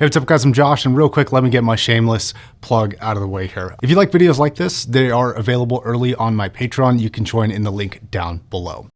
Hey, what's up guys, I'm Josh, and real quick, let me get my shameless plug out of the way here. If you like videos like this, they are available early on my Patreon. You can join in the link down below.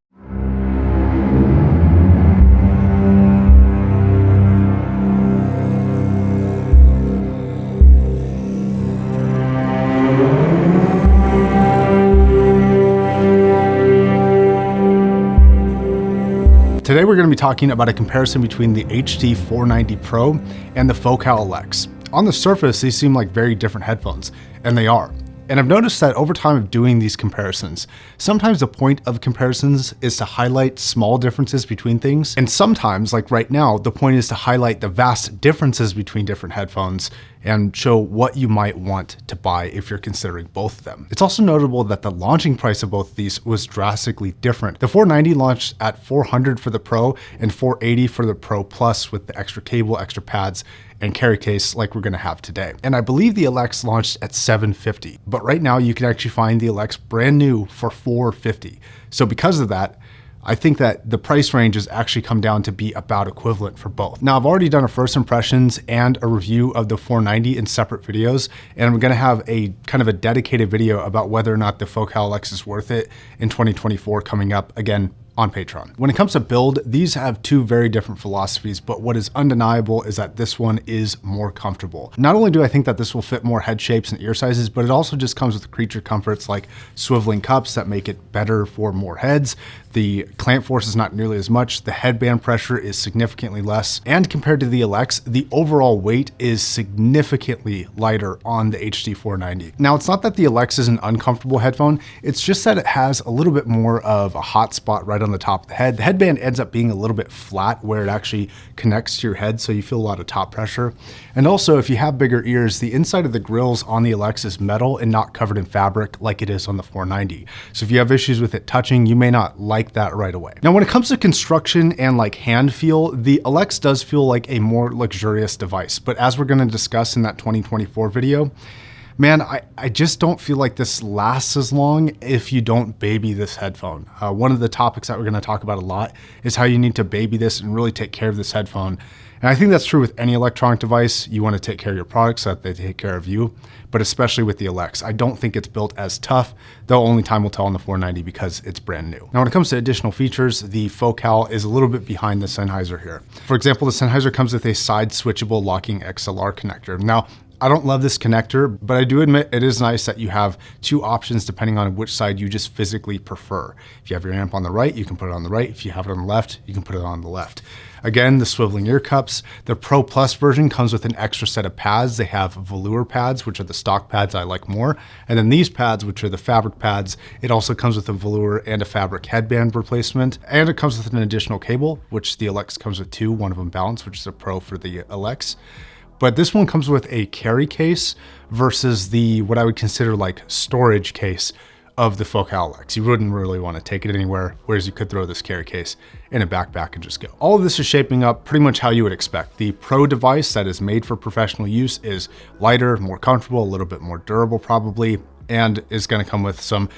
Today we're going to be talking about a comparison between the HD490 Pro and the Focal ELEX. On the surface, these seem like very different headphones, and they are. And I've noticed that over time of doing these comparisons, sometimes the point of comparisons is to highlight small differences between things. And sometimes, like right now, the point is to highlight the vast differences between different headphones and show what you might want to buy if you're considering both of them. It's also notable that the launching price of both of these was drastically different. The 490 launched at $400 for the Pro and $480 for the Pro Plus with the extra cable, extra pads, and carry case like we're gonna have today. And I believe the ELEX launched at $750, but right now you can actually find the ELEX brand new for $450. So because of that, I think that the price range has actually come down to be about equivalent for both. Now, I've already done a first impressions and a review of the 490 in separate videos, and I'm gonna have a kind of a dedicated video about whether or not the Focal ELEX is worth it in 2024 coming up, again, on Patreon. When it comes to build, these have two very different philosophies, but what is undeniable is that this one is more comfortable. Not only do I think that this will fit more head shapes and ear sizes, but it also just comes with creature comforts like swiveling cups that make it better for more heads. The clamp force is not nearly as much. The headband pressure is significantly less. And compared to the ELEX, the overall weight is significantly lighter on the HD490. Now, it's not that the ELEX is an uncomfortable headphone. It's just that it has a little bit more of a hot spot right on the top of the head. The headband ends up being a little bit flat where it actually connects to your head, so you feel a lot of top pressure. And also, if you have bigger ears, the inside of the grills on the ELEX is metal and not covered in fabric like it is on the 490. So if you have issues with it touching, you may not like that right away. Now, when it comes to construction and like hand feel, the ELEX does feel like a more luxurious device. But as we're going to discuss in that 2024 video, man, I just don't feel like this lasts as long if you don't baby this headphone. One of the topics that we're going to talk about a lot is how you need to baby this and really take care of this headphone. And I think that's true with any electronic device. You want to take care of your products so that they take care of you, but especially with the ELEX. I don't think it's built as tough, though only time will tell on the 490 because it's brand new. Now, when it comes to additional features, the Focal is a little bit behind the Sennheiser here. For example, the Sennheiser comes with a side switchable locking XLR connector. Now, I don't love this connector, but I do admit it is nice that you have two options depending on which side you just physically prefer. If you have your amp on the right, you can put it on the right. If you have it on the left, you can put it on the left. Again, the swiveling ear cups. The Pro Plus version comes with an extra set of pads. They have velour pads, which are the stock pads I like more. And then these pads, which are the fabric pads, it also comes with a velour and a fabric headband replacement. And it comes with an additional cable, which the ELEX comes with two, one of them balanced, which is a Pro for the ELEX. But this one comes with a carry case versus the, what I would consider like storage case of the Focal ELEX. You wouldn't really want to take it anywhere, whereas you could throw this carry case in a backpack and just go. All of this is shaping up pretty much how you would expect. The Pro device that is made for professional use is lighter, more comfortable, a little bit more durable probably, and is going to come with some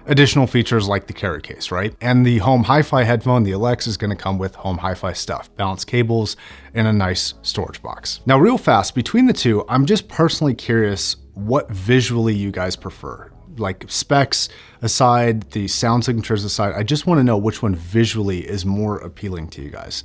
additional features like the carry case, right? And the home hi-fi headphone, the ELEX, is going to come with home hi-fi stuff, balanced cables, and a nice storage box. Now, real fast, between the two, I'm just personally curious what visually you guys prefer. Like specs aside, the sound signatures aside, I just want to know which one visually is more appealing to you guys.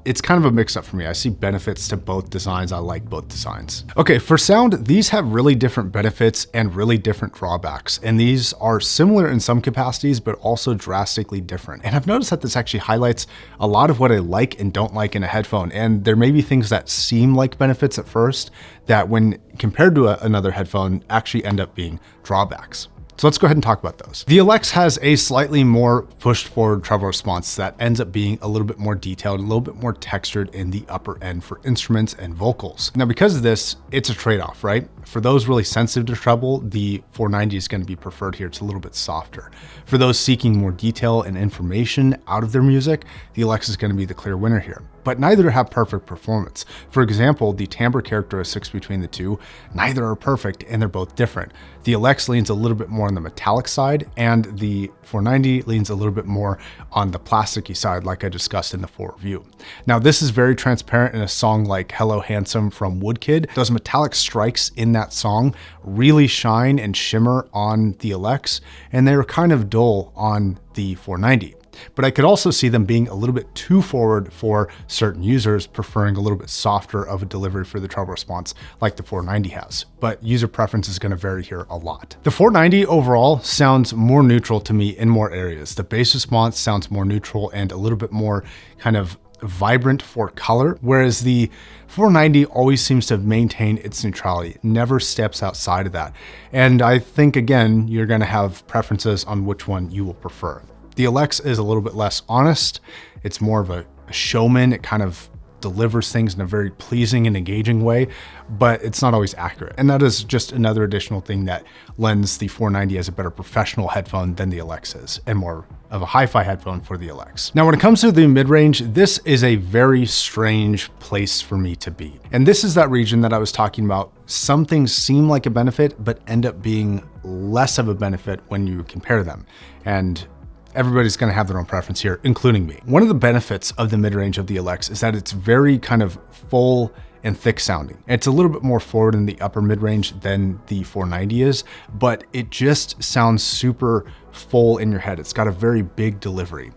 It's kind of a mix up for me. I see benefits to both designs. I like both designs. Okay, for sound, these have really different benefits and really different drawbacks. And these are similar in some capacities, but also drastically different. And I've noticed that this actually highlights a lot of what I like and don't like in a headphone. And there may be things that seem like benefits at first that when compared to another headphone actually end up being drawbacks. So let's go ahead and talk about those. The ELEX has a slightly more pushed forward treble response that ends up being a little bit more detailed, a little bit more textured in the upper end for instruments and vocals. Now, because of this, it's a trade-off, right? For those really sensitive to treble, the 490 is going to be preferred here. It's a little bit softer. For those seeking more detail and information out of their music, the ELEX is going to be the clear winner here. but neither have perfect performance. For example, the timbre characteristics between the two, neither are perfect and they're both different. The ELEX leans a little bit more on the metallic side and the 490 leans a little bit more on the plasticky side, like I discussed in the full review. Now, this is very transparent in a song like Hello Handsome from Woodkid. Those metallic strikes in that song really shine and shimmer on the ELEX, and they're kind of dull on the 490. But I could also see them being a little bit too forward for certain users, preferring a little bit softer of a delivery for the treble response like the 490 has. But user preference is going to vary here a lot. The 490 overall sounds more neutral to me in more areas. The bass response sounds more neutral and a little bit more kind of vibrant for color, whereas the 490 always seems to maintain its neutrality, never steps outside of that. And I think, again, you're going to have preferences on which one you will prefer. The ELEX is a little bit less honest. It's more of a showman. It kind of delivers things in a very pleasing and engaging way, but it's not always accurate. And that is just another additional thing that lends the 490 as a better professional headphone than the ELEX is, and more of a hi-fi headphone for the ELEX. Now, when it comes to the mid-range, this is a very strange place for me to be. And this is that region that I was talking about. Some things seem like a benefit, but end up being less of a benefit when you compare them. And everybody's going to have their own preference here, including me. One of the benefits of the mid-range of the ELEX is that it's very kind of full and thick sounding. It's a little bit more forward in the upper mid-range than the 490 is, but it just sounds super full in your head. It's got a very big delivery.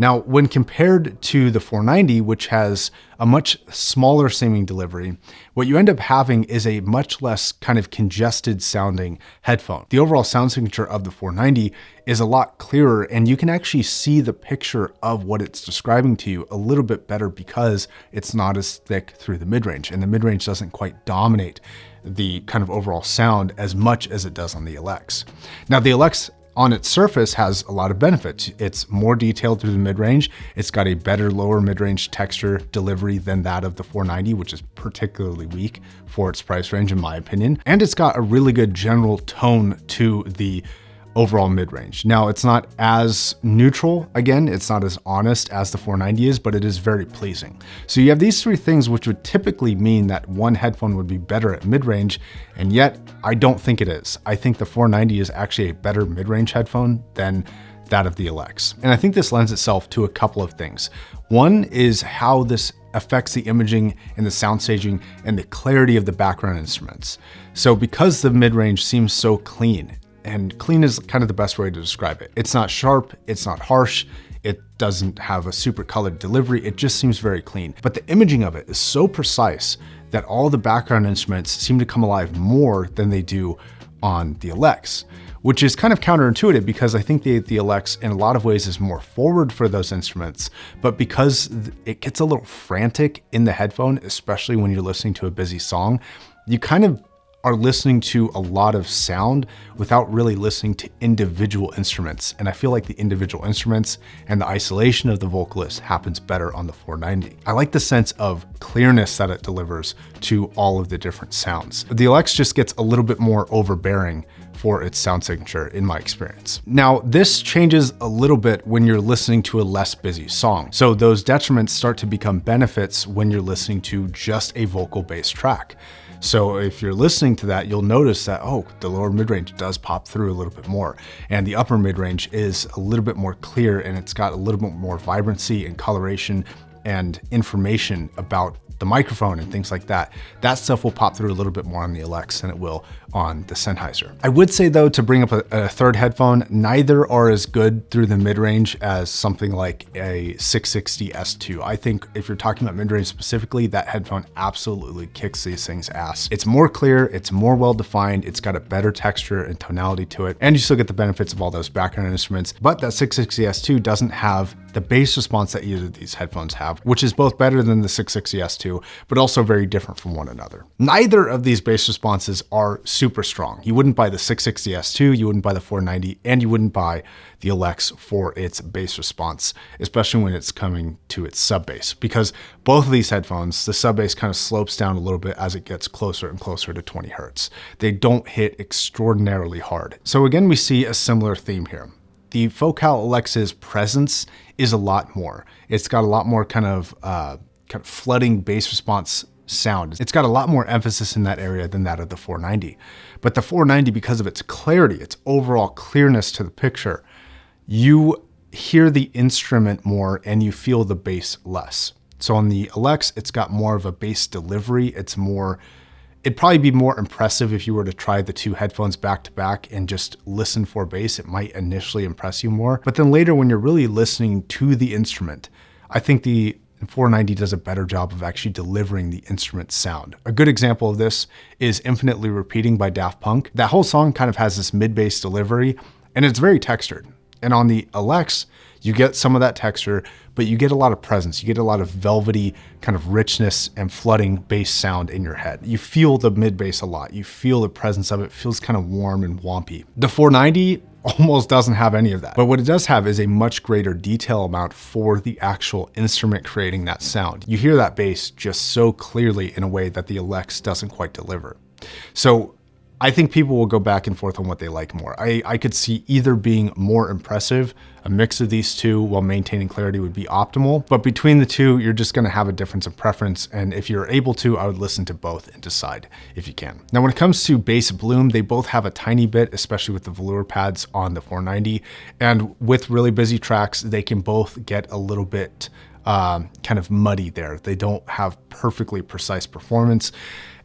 Now, when compared to the 490, which has a much smaller seeming delivery, what you end up having is a much less kind of congested sounding headphone. The overall sound signature of the 490 is a lot clearer, and you can actually see the picture of what it's describing to you a little bit better because it's not as thick through the mid-range, and the mid-range doesn't quite dominate the kind of overall sound as much as it does on the ELEX. Now, the ELEX on its surface has a lot of benefits. It's more detailed through the mid-range. It's got a better lower mid-range texture delivery than that of the 490, which is particularly weak for its price range, in my opinion. And it's got a really good general tone to the overall mid-range. Now, it's not as neutral, again, it's not as honest as the 490 is, but it is very pleasing. So you have these three things, which would typically mean that one headphone would be better at mid-range, and yet I don't think it is. I think the 490 is actually a better mid-range headphone than that of the ELEX. And I think this lends itself to a couple of things. One is how this affects the imaging and the sound staging and the clarity of the background instruments. So because the mid-range seems so clean, and clean is kind of the best way to describe it. It's not sharp, it's not harsh, it doesn't have a super colored delivery, it just seems very clean. But the imaging of it is so precise that all the background instruments seem to come alive more than they do on the ELEX, which is kind of counterintuitive because I think the ELEX in a lot of ways is more forward for those instruments, but because it gets a little frantic in the headphone, especially when you're listening to a busy song, you kind of are listening to a lot of sound without really listening to individual instruments. And I feel like the individual instruments and the isolation of the vocalist happens better on the 490. I like the sense of clearness that it delivers to all of the different sounds. The ELEX just gets a little bit more overbearing for its sound signature in my experience. Now, this changes a little bit when you're listening to a less busy song. So those detriments start to become benefits when you're listening to just a vocal-based track. So if you're listening to that, you'll notice that, oh, the lower mid-range does pop through a little bit more. And the upper mid-range is a little bit more clear, and it's got a little bit more vibrancy and coloration and information about the microphone and things like that. That stuff will pop through a little bit more on the ELEX than it will on the Sennheiser. I would say though, to bring up a third headphone, neither are as good through the mid-range as something like a 660 S2. I think if you're talking about mid-range specifically, that headphone absolutely kicks these things ass. It's more clear, it's more well-defined, it's got a better texture and tonality to it, and you still get the benefits of all those background instruments, but that 660 S2 doesn't have the bass response that either of these headphones have, which is both better than the 660 S2, but also very different from one another. Neither of these bass responses are super strong. You wouldn't buy the 660 S2, you wouldn't buy the 490, and you wouldn't buy the ELEX for its bass response, especially when it's coming to its sub bass, because both of these headphones, the sub bass kind of slopes down a little bit as it gets closer and closer to 20 Hertz. They don't hit extraordinarily hard. So again, we see a similar theme here. The Focal ELEX's presence is a lot more. It's got a lot more kind of kind of flooding bass response sound. It's got a lot more emphasis in that area than that of the 490. But the 490, because of its clarity, its overall clearness to the picture, you hear the instrument more and you feel the bass less. So on the ELEX, it's got more of a bass delivery. It'd probably be more impressive if you were to try the two headphones back to back and just listen for bass. It might initially impress you more. But then later, when you're really listening to the instrument, I think the 490 does a better job of actually delivering the instrument sound. A good example of this is Infinitely Repeating by Daft Punk. That whole song kind of has this mid-bass delivery, and it's very textured. And on the ELEX, you get some of that texture, but you get a lot of presence. You get a lot of velvety kind of richness and flooding bass sound in your head. You feel the mid bass a lot. You feel the presence of it. It feels kind of warm and wompy. The 490 almost doesn't have any of that. But what it does have is a much greater detail amount for the actual instrument creating that sound. You hear that bass just so clearly in a way that the ELEX doesn't quite deliver. So I think people will go back and forth on what they like more. I could see either being more impressive. A mix of these two while maintaining clarity would be optimal. But between the two, you're just gonna have a difference of preference. And if you're able to, I would listen to both and decide if you can. Now, when it comes to bass bloom, they both have a tiny bit, especially with the velour pads on the 490. And with really busy tracks, they can both get a little bit kind of muddy there. They don't have perfectly precise performance.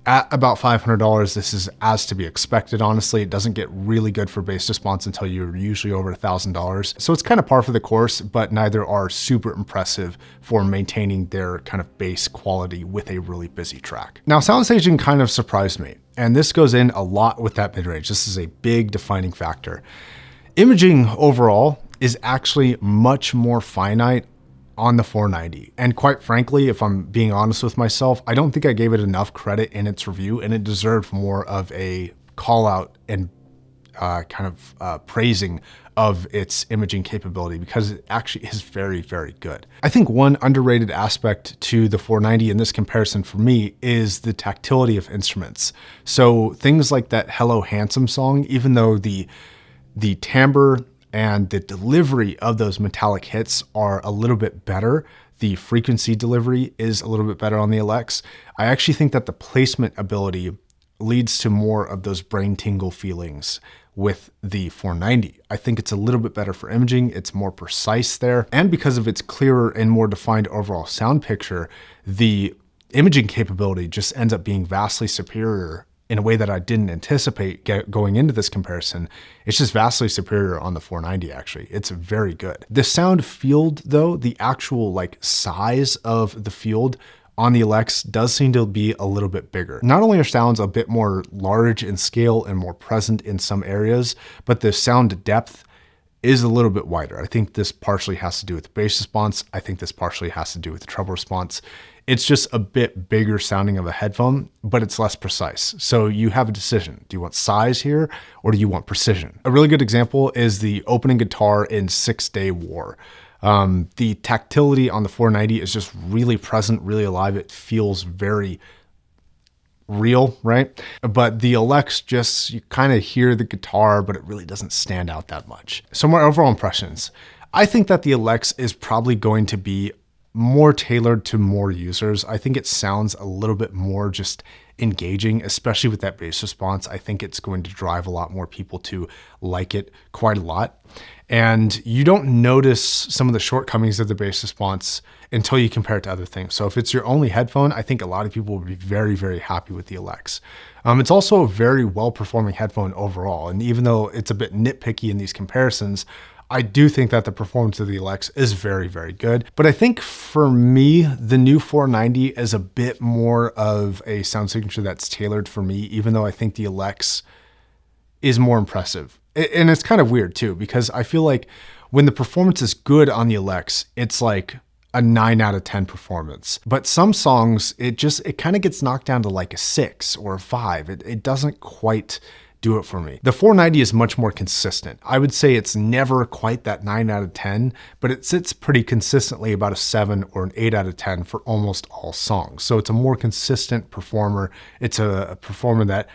At about $500, this is as to be expected, honestly. It doesn't get really good for bass response until you're usually over $1,000. So it's kind of par for the course, but neither are super impressive for maintaining their kind of bass quality with a really busy track. Now, soundstaging kind of surprised me, and this goes in a lot with that mid-range. This is a big defining factor. Imaging overall is actually much more finite on the 490. And quite frankly, if I'm being honest with myself, I don't think I gave it enough credit in its review, and it deserved more of a call out and praising of its imaging capability, because it actually is very, very good. I think one underrated aspect to the 490 in this comparison for me is the tactility of instruments. So things like that Hello Handsome song, even though the timbre and the delivery of those metallic hits are a little bit better, the frequency delivery is a little bit better on the ELEX, I actually think that the placement ability leads to more of those brain tingle feelings with the 490. I think it's a little bit better for imaging. It's more precise there. And because of its clearer and more defined overall sound picture, the imaging capability just ends up being vastly superior in a way that I didn't anticipate going into this comparison. It's just vastly superior on the 490, actually. It's very good. The sound field though, the actual like size of the field on the ELEX does seem to be a little bit bigger. Not only are sounds a bit more large in scale and more present in some areas, but the sound depth is a little bit wider. I think this partially has to do with the bass response. I think this partially has to do with the treble response. It's just a bit bigger sounding of a headphone, but it's less precise. So you have a decision. Do you want size here or do you want precision? A really good example is the opening guitar in 6 Day War. The tactility on the 490 is just really present, really alive. It feels very real, right? But the ELEX just, you kind of hear the guitar, but it really doesn't stand out that much. So my overall impressions, I think that the ELEX is probably going to be more tailored to more users. I think it sounds a little bit more just engaging, especially with that bass response. I think it's going to drive a lot more people to like it quite a lot. And you don't notice some of the shortcomings of the bass response until you compare it to other things. So if it's your only headphone, I think a lot of people will be very, very happy with the ELEX. It's also a very well-performing headphone overall. And even though it's a bit nitpicky in these comparisons, I do think that the performance of the ELEX is very, very good. But I think for me, the new 490 is a bit more of a sound signature that's tailored for me, even though I think the ELEX is more impressive. And it's kind of weird too, because I feel like when the performance is good on the ELEX, it's like a 9 out of 10 performance. But some songs, it kind of gets knocked down to like a 6 or a 5. It doesn't quite do it for me. The 490 is much more consistent. I would say it's never quite that 9 out of 10, but it sits pretty consistently about a 7 or an 8 out of 10 for almost all songs. So it's a more consistent performer. It's a performer that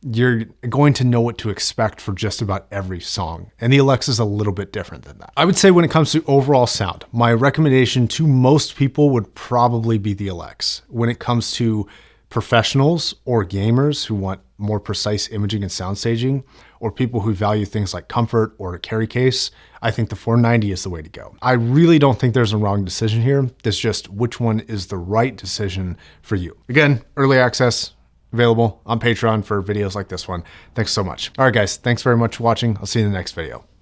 you're going to know what to expect for just about every song. And the ELEX is a little bit different than that. I would say when it comes to overall sound, my recommendation to most people would probably be the ELEX. When it comes to professionals or gamers who want more precise imaging and sound staging, or people who value things like comfort or a carry case, I think the 490 is the way to go. I really don't think there's a wrong decision here. It's just which one is the right decision for you. Again, early access available on Patreon for videos like this one. Thanks so much. All right, guys, thanks very much for watching. I'll see you in the next video.